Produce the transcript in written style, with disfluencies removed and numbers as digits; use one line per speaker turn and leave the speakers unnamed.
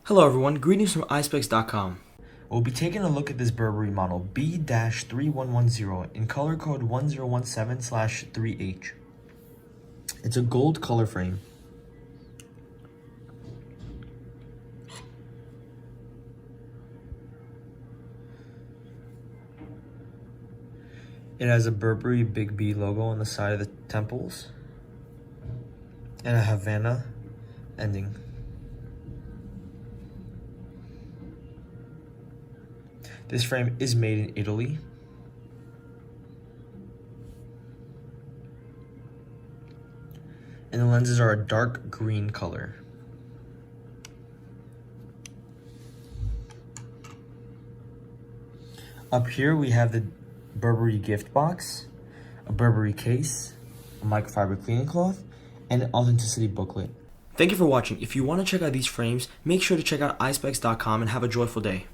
Hello everyone, greetings from Eyespecs.com.
We'll be taking a look at this Burberry model B-3110 in color code 1017/3H. It's a gold color frame. It has a Burberry Big B logo on the side of the temples and a Havana ending. This frame is made in Italy. And the lenses are a dark green color. Up here we have the Burberry gift box, a Burberry case, a microfiber cleaning cloth, and an authenticity booklet.
Thank you for watching. If you want to check out these frames, make sure to check out Eyespecs.com and have a joyful day.